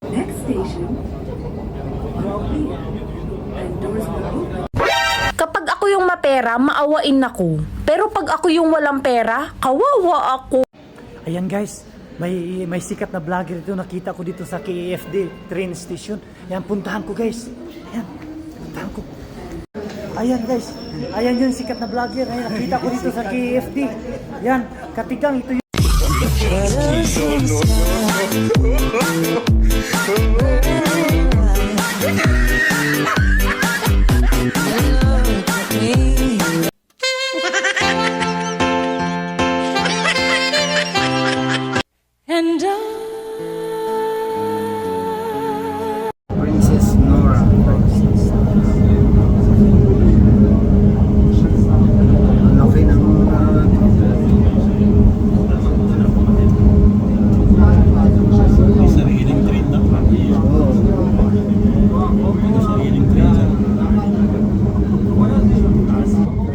Next station, Robia. And doors will open. Kapag ako yung mapera, maawain ako. Pero pag ako yung walang pera, kawawa ako. Ayan guys, may sikat na vlogger dito. Nakita ko dito sa KFD train station. Ayan, puntahan ko guys. Ayan, puntahan ko. Ayan guys, ayan yung sikat na vlogger. Ayan, nakita ko dito sa KFD. Ayan, katigang ito yung... Princess Nora. Laki ng May sariling train na. May sariling train na.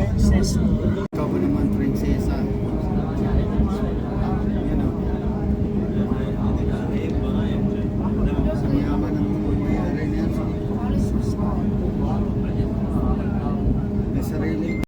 princess. Ikaw ba naman, prinsesa? Yan o. Sa mayaman ang mayari niya. May sarili.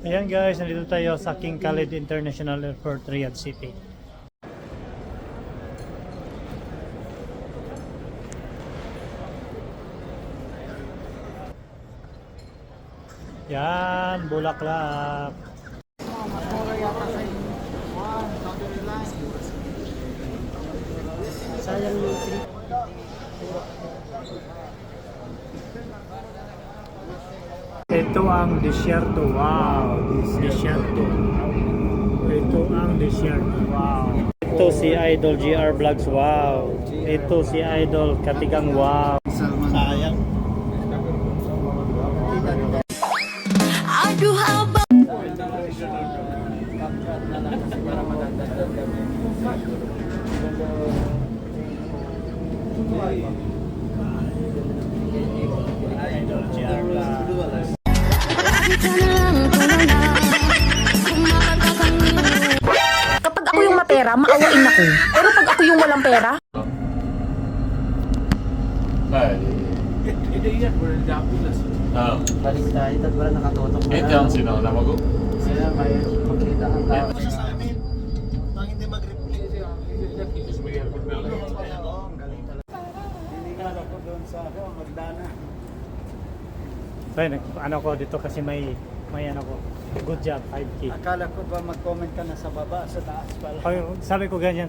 Ayan guys, nandito tayo sa King Khalid International Airport, Riyadh City. Yan, Bulaklak. Sayang yung trip. Ito ang desierto. Wow, desierto. Ito ang desierto. Wow. Ito si Idol GR Vlogs. Wow. Ito si Idol Katigang. Wow. Sayang. Aduh, haba. Idol GR Vlogs. Kapag ako yung mapera, maawain ako. Pero pag ako yung walang pera, Ah. Balik tayo, at wala nakatutok na. Ito ang sinuna mo ko. Sila may pagkita ang tao. So, ano ko dito kasi may ano ko. Good job, 5K. Akala ko ba mag-comment ka na sa baba, sa taas pala. Sabi ko ganyan.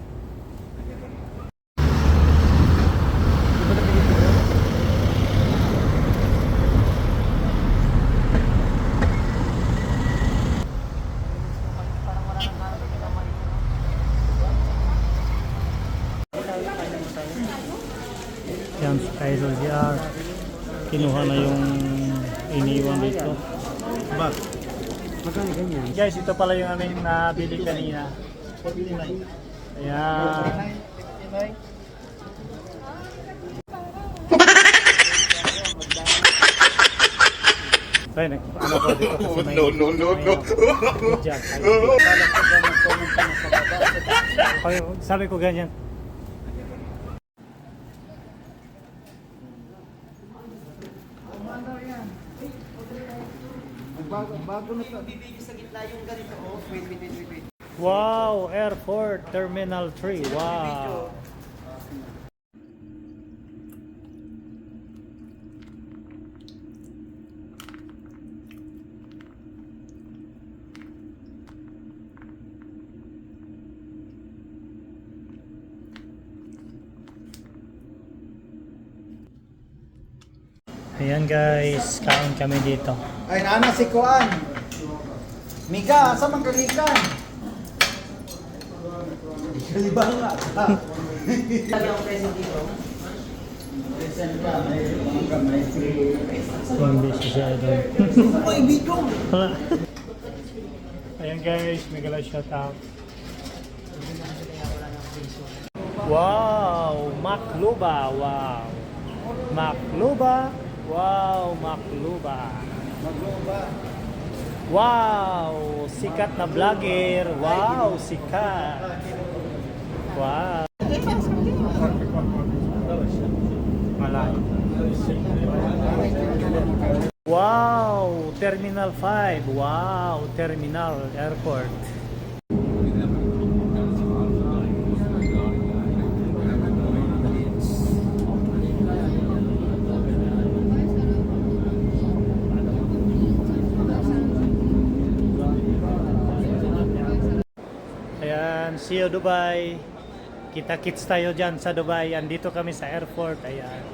Yan, Idol GR. Kinuha na yung iniwan dito. Bak, magkano ganyan? Guys, ito pala yung aming nabili kanina. Ayan. So, ano ko dito kasi may... No. Good job. Akala ko ba mag-comment ka na sa baba, sa taas. Sabi ko ganyan. Bago na ito. Bibigay sa gitna yung ganito. Oh, wait. Wow, Airport Terminal 3. Wow. Ayan guys, kain kami dito. Ay, nana si Kuan. Mika, asa man kalikan? Kalibang nga. Lagi ang present dito. One busy siya idol. Wala. Ayan guys, mega shout out. Wow, Macluba, wow. Macluba, wow, Macluba. Wow, sikat na vlogger. Wow, sikat. Wow. Malayo. Wow, Terminal 5. Wow, Terminal Airport. Ayan, see you Dubai. Kita-kits tayo dyan sa Dubai. Andito kami sa airport. Ayan.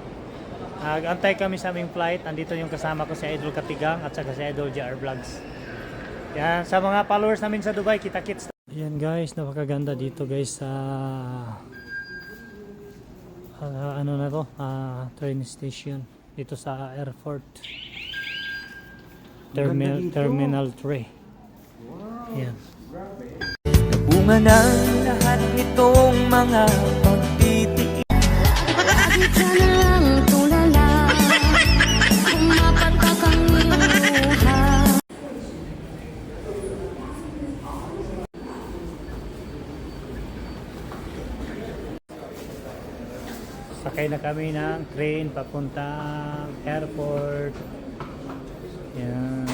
Antay kami sa aming flight. Andito yung kasama ko si Idol Katigang at saka si Idol JR Vlogs. Yan, sa mga followers namin sa Dubai, kita-kits. Ayan guys, napakaganda dito guys sa ano na to, train station dito sa airport. Terminal 3. Ayan. Bunga ng lahat nitong mga pagtitiis. Lagi ka na lang tulala, kumapatak ang luha. Sakay na kami ng train papuntang airport. Yan.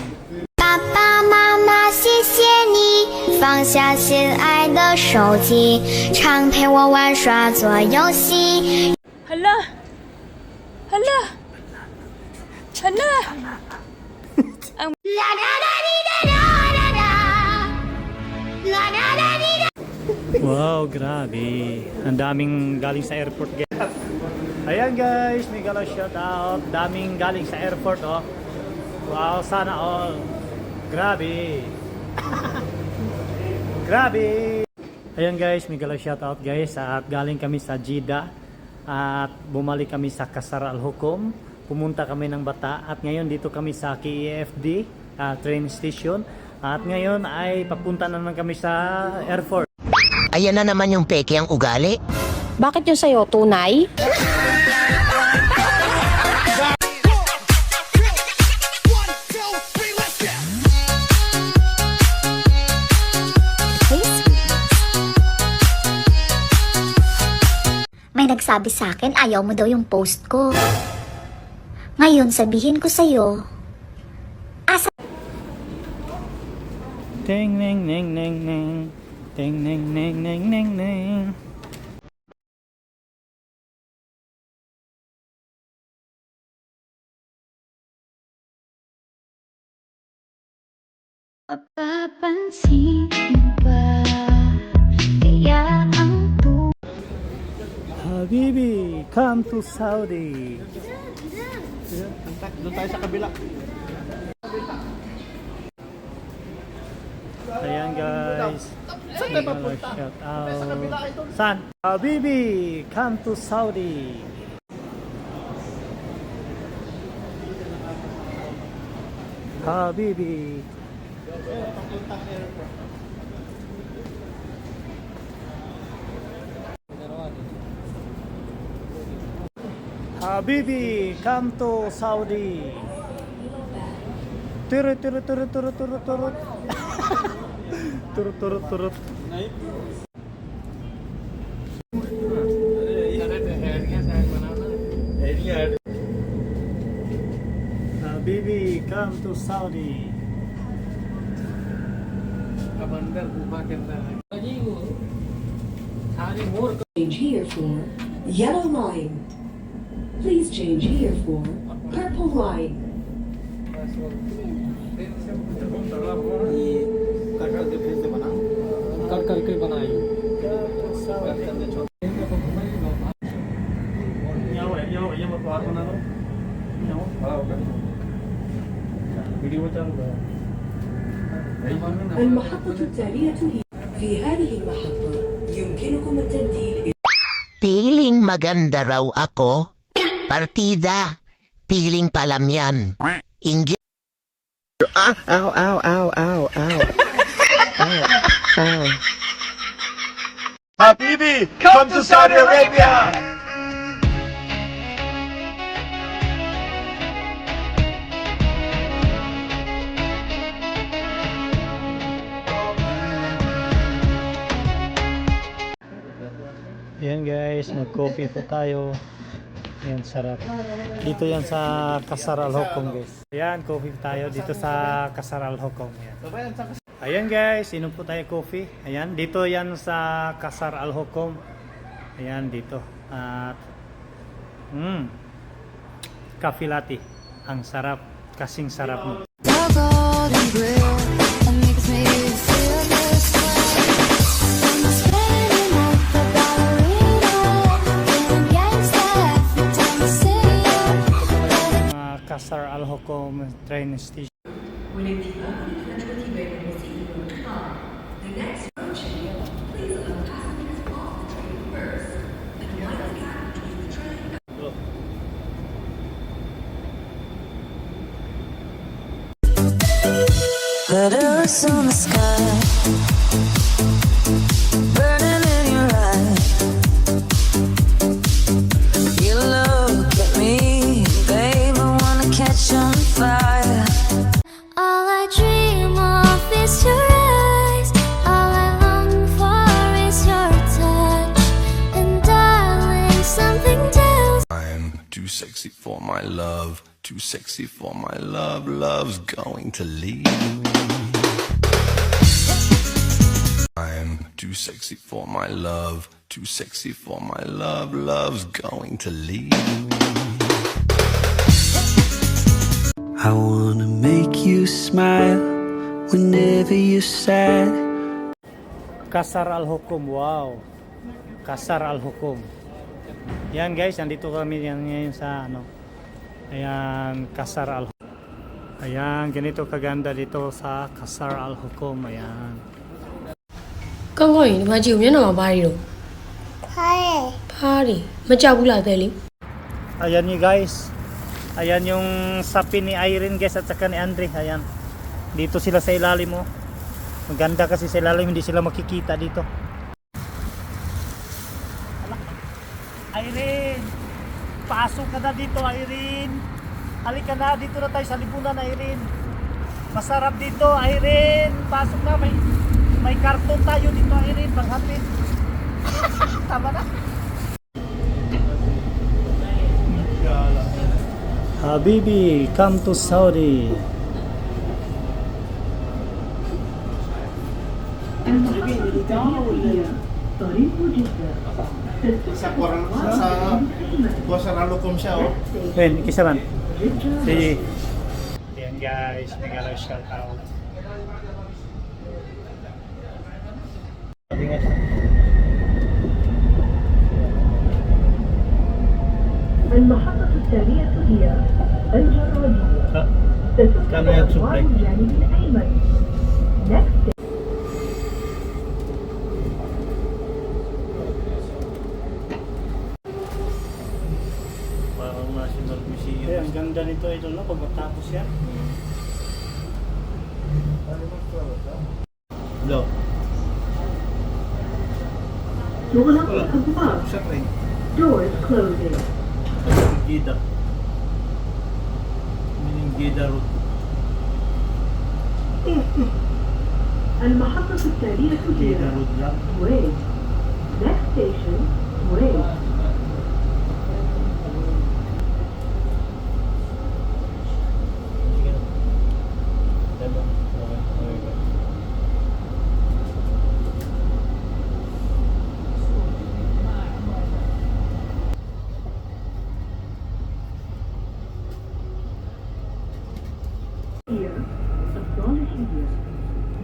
爸爸妈妈，谢谢你放下心爱的手机，常陪我玩耍做游戏。 Hala! Hala! Hala! La da da di da da da da. La da da di da. Wow, grabe. Ang daming galing sa airport guys. Ayan guys, may gala shout out. Daming galing sa airport oh. Wow, sana all. Grabe. Grabe. Ayan guys, may gala shout out guys. At galing kami sa Jeddah. At bumalik kami sa Qasr Al Hukum. Pumunta kami ng Bata. At ngayon dito kami sa KEFD train station. At ngayon ay papunta na naman kami sa airport. Ayan na naman yung peke ang ugali. Bakit yung sa'yo? Tunay? May nagsabi sa akin ayaw mo daw yung post ko. Ngayon sabihin ko sa'yo, asa Ting ning ning ning ning. Ting ning ning ning ning ning. mapapansin ba kaya ang Habibi, come to Saudi. Doon tayo sa kabila. Ayan guys. Shout out. San? Habibi, come to Saudi. Habibi. Habibi, come to Saudi. Turut turut turut turut turut turut. Turut turut turut. Habibi, come to Saudi. Change here for yellow line. Please change here for purple line. المحطة التالية هي في هذه المحطة يمكنكم التبديل Feeling maganda raw ako. Partida. Piling palam yan. Inggit. Habibi, come to Saudi Arabia! Ayan guys, mag-coffee po tayo. Ayan, sarap. Dito yan sa Qasar Al Hokom guys. Ayan, coffee tayo dito sa Qasar Al Hokom. Ayan guys, inom po tayo coffee. Ayan, dito yan sa Qasar Al Hokom. Ayan, dito. At, coffee latte. Ang sarap, kasing sarap mo. Qasar Al Hokom train station. Letters on the sky, burning in your eyes. You look at me, babe, I wanna catch on fire. All I dream of is your eyes. All I long for is your touch. And darling, something tells I'm too sexy for my love, too sexy for my love, love's going to leave me. I'm too sexy for my love, too sexy for my love, love's going to leave me. I wanna make you smile whenever you're sad. Qasar Al Hokom, wow. Qasar Al Hokom. Yan guys, nandito kami ngayon sa ano. Ayan, Qasar Al Hokom. Ayan, ganito kaganda dito sa Qasar Al Hokom. Ayan. ကောင်းကောင်းရင်ဒီမှာကြည့်ဦးမျက်နှာမှာဘာတွေတော့ Hi. ဖားတွေမကြောက်ဘူးလားတဲ့လေ Ayan niyo guys. Ayan yung sapi ni Irene guys at saka ni Andre. Ayan. Dito sila sa ilalim mo. Maganda kasi sa ilalim, hindi sila makikita dito. Irene! Pasok ka na dito, Irene! Halika na, dito na tayo sa libunan, Irene! Masarap dito, Irene! Pasok na, may karton tayo dito, Irene, paghapit. Tama na? Habibi, come to Saudi. Sa Qasar Al Hokom siya, oh. Ben, kisa man. Si. Ayan guys, nagalaw shout out. المحطة التالية هي الجرادية. Kano yan supply? الجانب الأيمن. Next. Parang National Museum. Ang ganda nito ito no, pag matapos yan. Hello. يغلق الأبواب. Doors closing. Gida. Meaning Gida Road. المحطة التالية هي Gida Road lang. Wade. Next station, Wade. Here, Astrologia.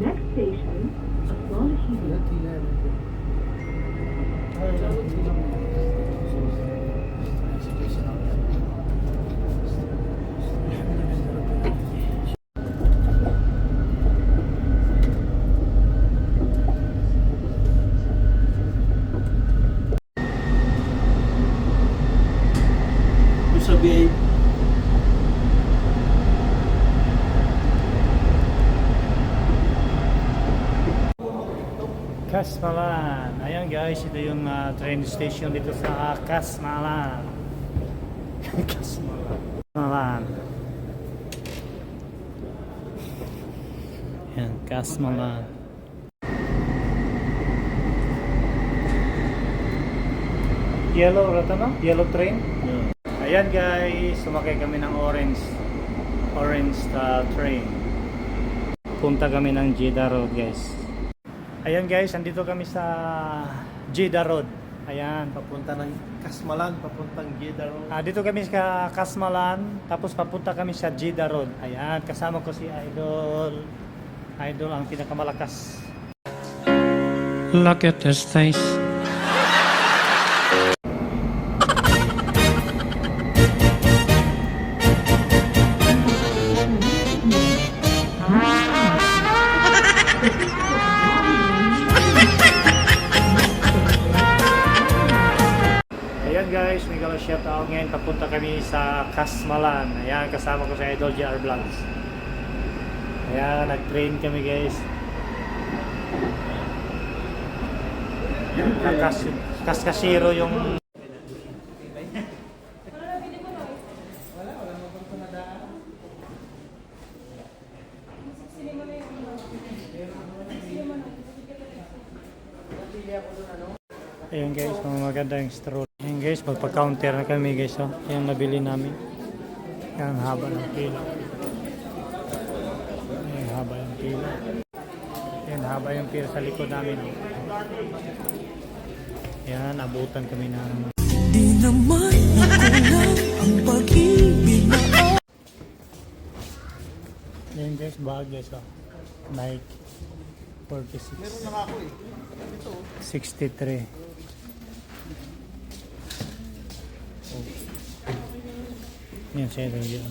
Next station, Astrologia. Kasmalan. Ayan guys, ito yung train station dito sa Kasmalan. Kasmalan. Ayan, Kasmalan. Yellow, rata no? Yellow train? Ayan guys, sumakay kami ng orange train. Punta kami ng Jeddah Road guys. Ayan guys, andito kami sa Jeddah Road. Ayan, Papunta ng Kasmalan, papuntang Jeddah Road. dito kami sa Kasmalan, tapos papunta kami sa Jeddah Road. Ayan, kasama ko si Idol. Idol ang pinakamalakas. Look at his face. Ayan guys, may gala shout out ngayon. Papunta kami sa Kasmalan. Ayan, kasama ko si Idol JR Vlogs. Ayan, nag-train kami guys. Kaskasiro yung... Ayan guys, mga magandang stroll. Ayan guys, magpa-counter na kami guys. Oh. Yung nabili namin. Yan, haba ng pila. Ayan, haba yung pila. Ayan, haba yung pila sa likod namin. Oh. Ayan, abutan kami ng... Di naman nakulang ang pag-ibig na Ayan guys, bag guys. Oh. Nike 46. Meron lang ako eh. 63. Yan siya ito dyan.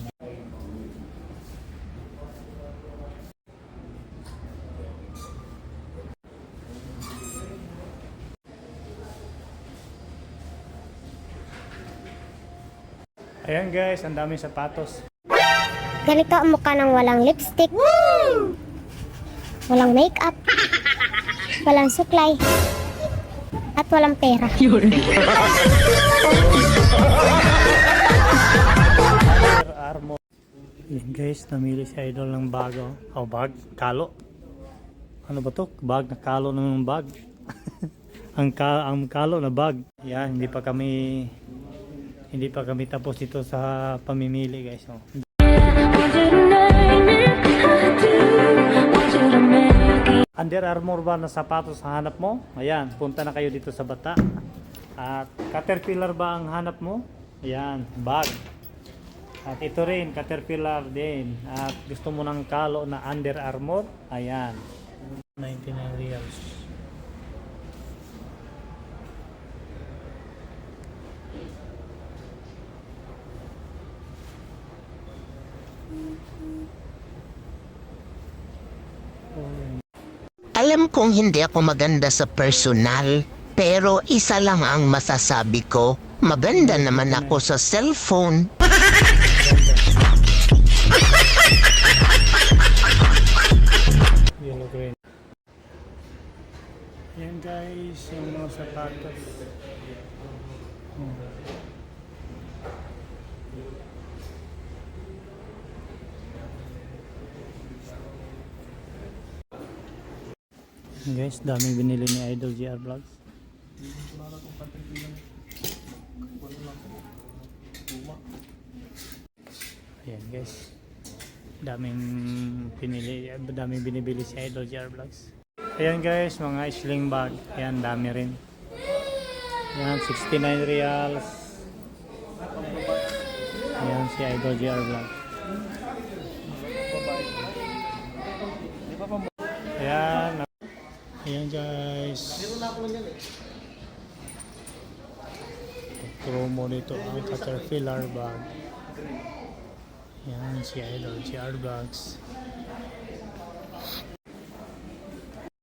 Ayan guys, ang daming sapatos. Ganito ang mukha ng walang lipstick. Walang makeup. Walang suklay. At walang pera. Armor. Yan guys, namili si Idol ng bago. Oh, bag? Kalo? Ano ba to? Bag na kalo ng bag. ang kalo na bag. Yan, hindi pa kami tapos dito sa pamimili guys. Oh. Under Armour ba na sapatos ang hanap mo? Ayan, punta na kayo dito sa Bata. At Caterpillar ba ang hanap mo? Ayan, bag. At ito rin, Caterpillar din. At gusto mo ng kalo na Under Armour? Ayan, 99 reals. Alam kong hindi ako maganda sa personal, pero isa lang ang masasabi ko, maganda naman ako sa cellphone. Yellow green. Yan guys, yung mga sapatos. Guys, daming binili ni Idol JR Vlogs. Ayan guys, daming binibili si Idol JR Vlogs. Ayan guys, mga sling bag. Ayan, dami rin. Ayan, 69 reals. Ayan si Idol JR Vlogs. Ayan. Ayan guys. Promo nito ang Caterpillar bag. Ayan si Idol JR Vlogs.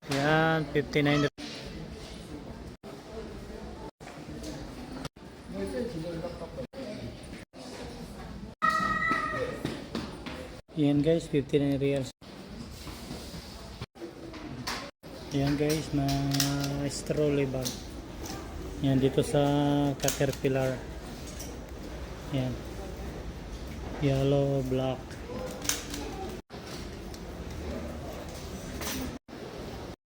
Ayan, 59. Ayan guys, 59 reals. Ayan guys, na strolley bag. Yan dito sa Caterpillar. Yan. Yellow, black.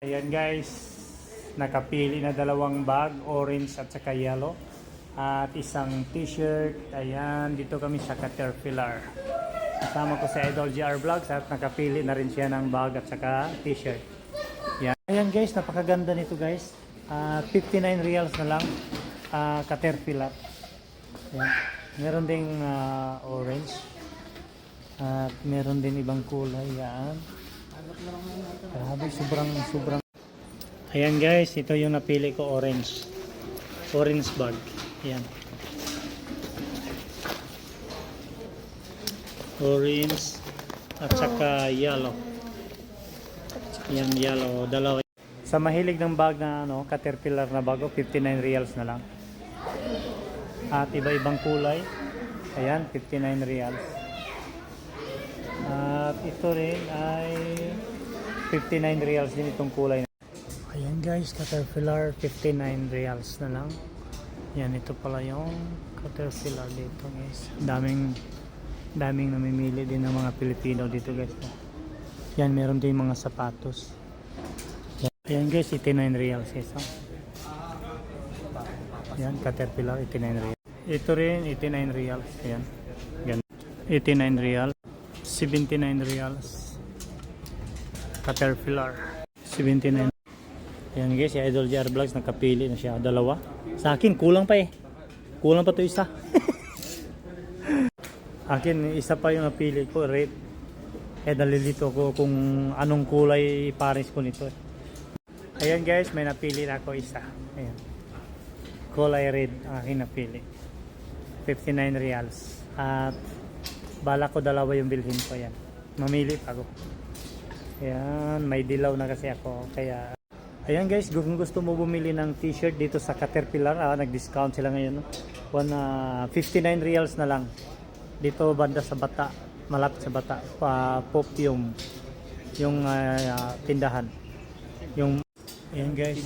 Ayan guys, nakapili na dalawang bag, orange at saka yellow. At isang t-shirt. Ayan, dito kami sa Caterpillar. Kasama ko sa Idol GR Vlogs at nakapili na rin siya ng bag at saka t-shirt. Yan. Ayan guys, napakaganda nito guys. 59 reals na lang. Caterpillar. Ayan. Meron ding orange. At meron din ibang kulay. Yan. Grabe, sobrang. Ayan guys, ito yung napili ko, orange. Orange bag. Ayan. Orange at saka yellow. Yan, yellow, dalawa. Sa mahilig ng bag na Caterpillar na bago, 59 reals na lang. At iba-ibang kulay. Ayan, 59 reals. At ito rin ay 59 reals din itong kulay. Ayan guys, Caterpillar, 59 reals na lang. Yan, ito pala yung Caterpillar dito guys. Daming namimili din ng mga Pilipino dito guys. Yan, meron din mga sapatos. Ayan guys, 89 reals ito. Yan, Caterpillar, 89 reals. Ito rin, 89 reals. Ayan. Yan. 89 reals. 79 reals. Caterpillar. 79. Ayan guys, si Idol GR Vlogs, nakapili na siya. Dalawa. Sa akin, kulang pa eh. Kulang pa to isa. Akin, isa pa yung napili ko, red. Nalilito ko kung anong kulay pares ko nito. Ayan guys, may napili na ako isa. Ayan. Kulay red ang aking napili. 59 reals. At bala ko dalawa yung bilhin ko. Ayan. Mamili pa ako. Ayan, may dilaw na kasi ako. Kaya, ayan guys, kung gusto mo bumili ng t-shirt dito sa Caterpillar, nag-discount sila ngayon. 59 reals na lang. Dito banda sa Bata, malapit sa Bata, Pop yung tindahan. Yung ayan guys.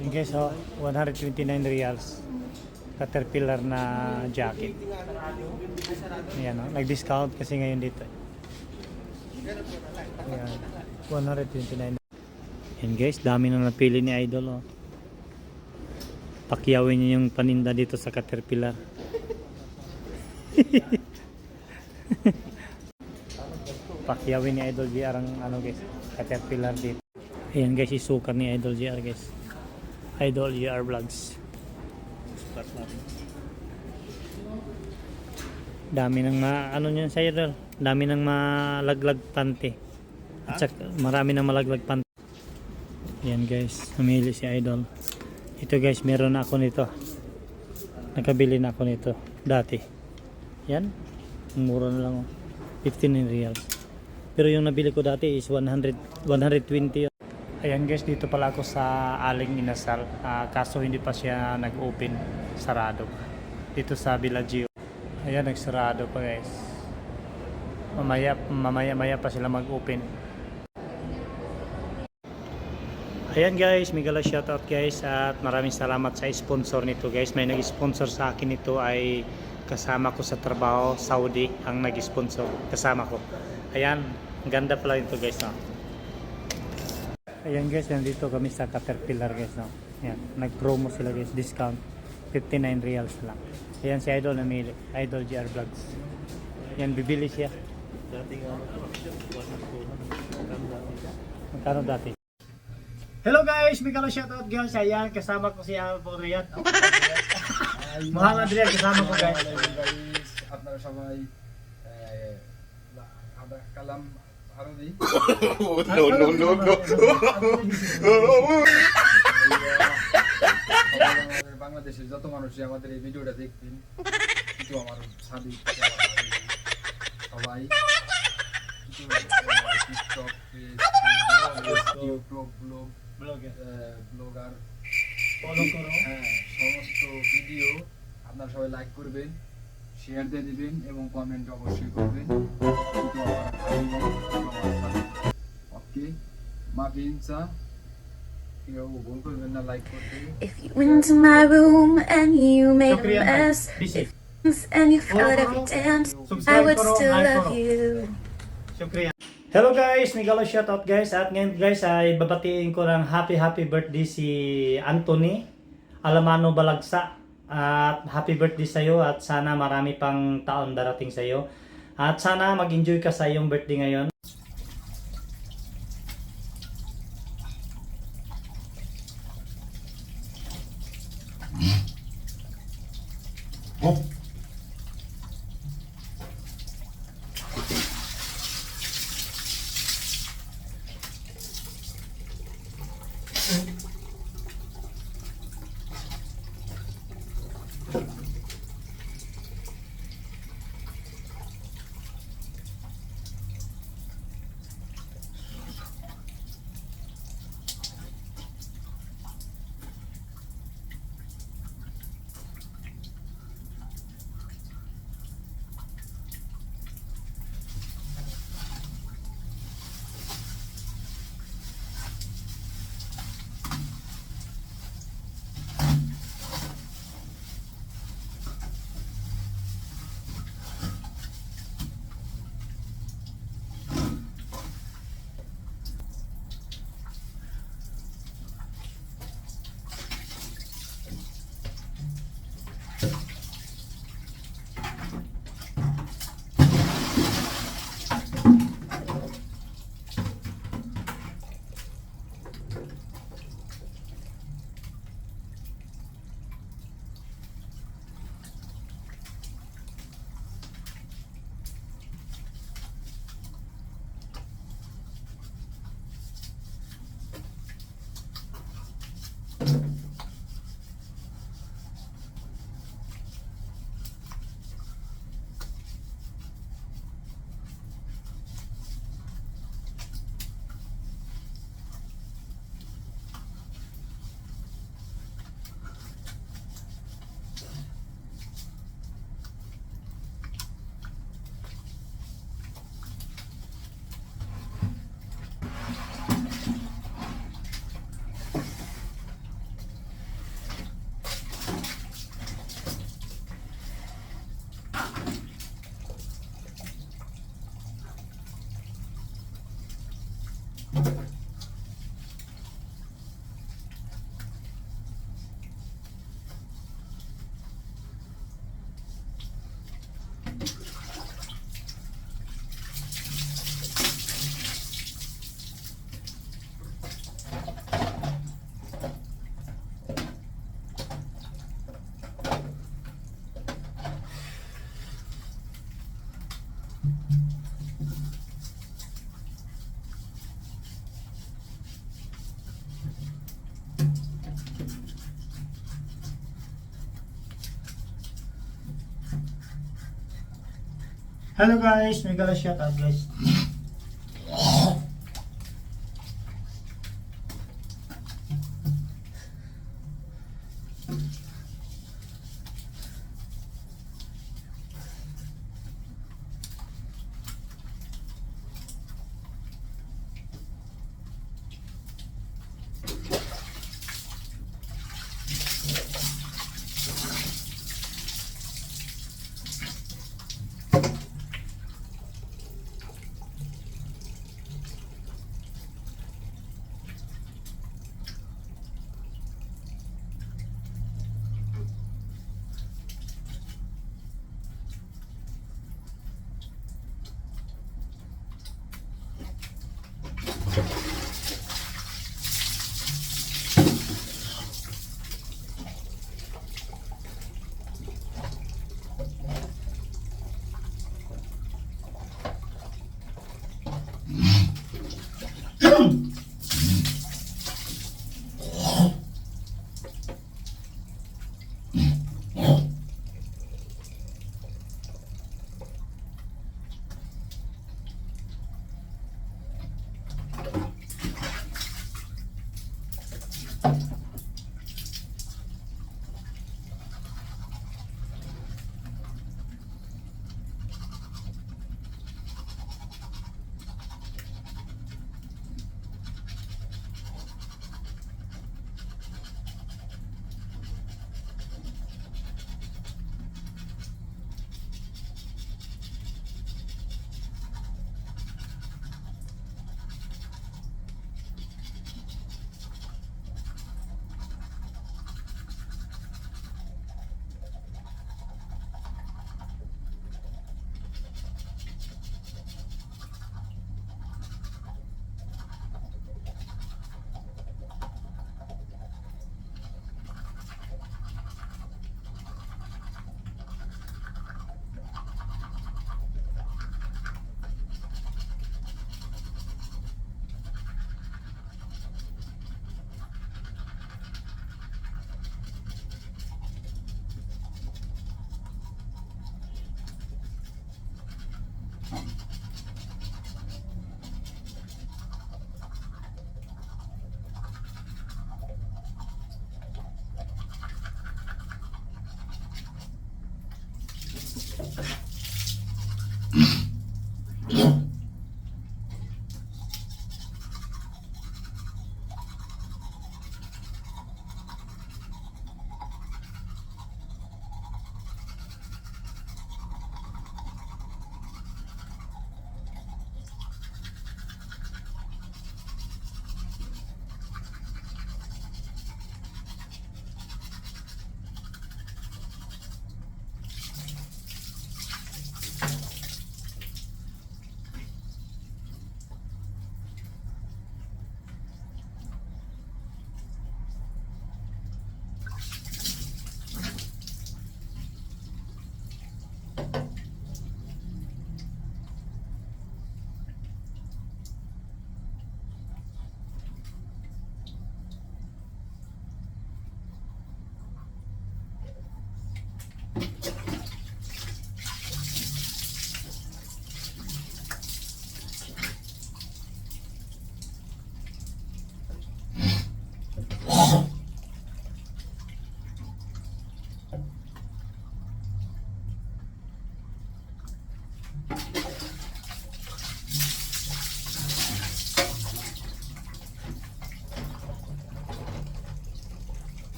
Ayan guys, 129 reals. Caterpillar na jacket. Ayan, nag-discount kasi ngayon dito. Ayan, 129. Ayan guys, dami na napili ni Idol. Pakyawin niyo yung paninda dito sa Caterpillar. Pakyawin ni Idol GR ang guys, Caterpillar dito. Ayan guys, isukan ni Idol GR guys. Idol GR Vlogs. Dami ng niyan sa Idol. Dami ng malaglag pante. At saka, marami ng malaglag pante. Ayan guys, namili si Idol. Ito guys, meron na ako nito. Nakabili na ako nito dati. Yan, mura na lang, 15 reals. Pero yung nabili ko dati is 120. Ayan guys, dito pala ako sa Aling Inasal. Kaso hindi pa siya nag-open, sarado. Dito sa Bellagio. Ayan, nagsarado pa guys. Mamaya pa sila mag-open. Ayan guys, mega shoutout guys, at maraming salamat sa sponsor nito guys. May nag-sponsor sa akin nito ay kasama ko sa trabaho, Saudi ang nag-sponsor, kasama ko. Ayan, ganda pala ito guys. Ayan guys, nandito kami sa Caterpillar guys. Ayan, nag-promo sila guys, discount 59 reals lang. Ayan si Idol namili, Idol GR Vlogs. Ayan, bibili siya. Magkano dati? Hello guys, mega shoutout guys. Ayan, kasama ko si Albo Riyad. Muhammad Riyad, kasama ko guys. আপনারা সবাই কালাম আরবি বাংলাদেশের যত মানুষই আমাদের এই ভিডিওটা দেখবেন, কিন্তু আমার সাদিক সবাই টিকটক, ইউটিউব, ব্লগার ফলো করো। হ্যাঁ, সমস্ত ভিডিও আপনারা সবাই লাইক করবেন, শেয়ার দিয়ে দিবেন এবং কমেন্ট অবশ্যই করবেন। ওকে, মা বিনসা কেউ ভুল করবেন না লাইক করতে। If you went to my room and you made a Shukriya, mess, busy. and you felt every dance, I Subscribe would karo, still like love karo. you. Shukriya. Hello guys, Miguel shoutout guys. At ngayon guys ay babatiin ko ng happy birthday si Anthony Alamano Balagsa. At happy birthday sa iyo at sana marami pang taon darating sa iyo. At sana mag-enjoy ka sa iyong birthday ngayon. Hello guys, Miguel shoutout guys.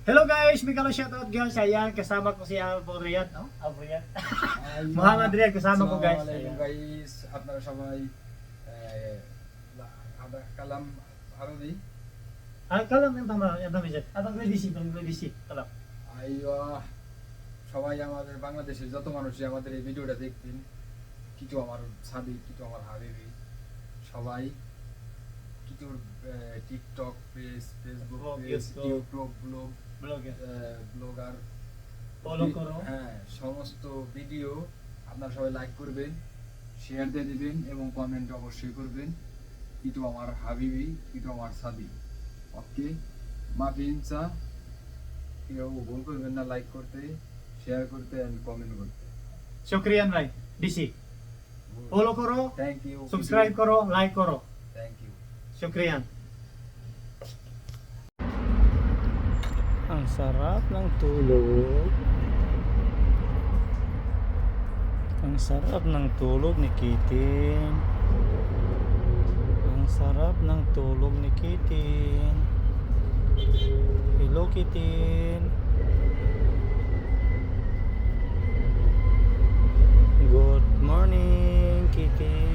Hello guys, may kalo shoutout guys. Ayan, kasama ko si Abu Riyad. Oh, Abu Riyad. Muhammad Riyad, kasama ko guys. আসসালামু আলাইকুম গাইস, আপনারা সবাই কালাম আরবি Kalam yung tama, yung tama dyan. Abang Gladisi, kalam. সবাই আমাদের বাংলাদেশের যত মানুষই আমাদের এই ভিডিওটা দেখবেন, কিছু আমার সাদি, কিছু আমার হাবিবি, সবাই কিছু TikTok page, Facebook page, YouTube blogger Follow করো। হ্যাঁ, সমস্ত ভিডিও আপনারা সবাই লাইক করবেন, শেয়ার দিয়ে দিবেন এবং কমেন্ট অবশ্যই করবেন। কিছু আমার হাবিবি, কিছু আমার সাদি। ওকে, মাফিনসা কেউ ভুল করবেন না লাইক করতে, শেয়ার করতে এন্ড কমেন্ট করতে। Shukriyan bhai, DC. Follow karo, thank you, subscribe karo, like karo. Thank you. Shukriyan. Ang sarap ng tulog. Ang sarap ng tulog ni Kitin. Ang sarap ng tulog ni Kitin. Hello Kitin. Good morning Kitin.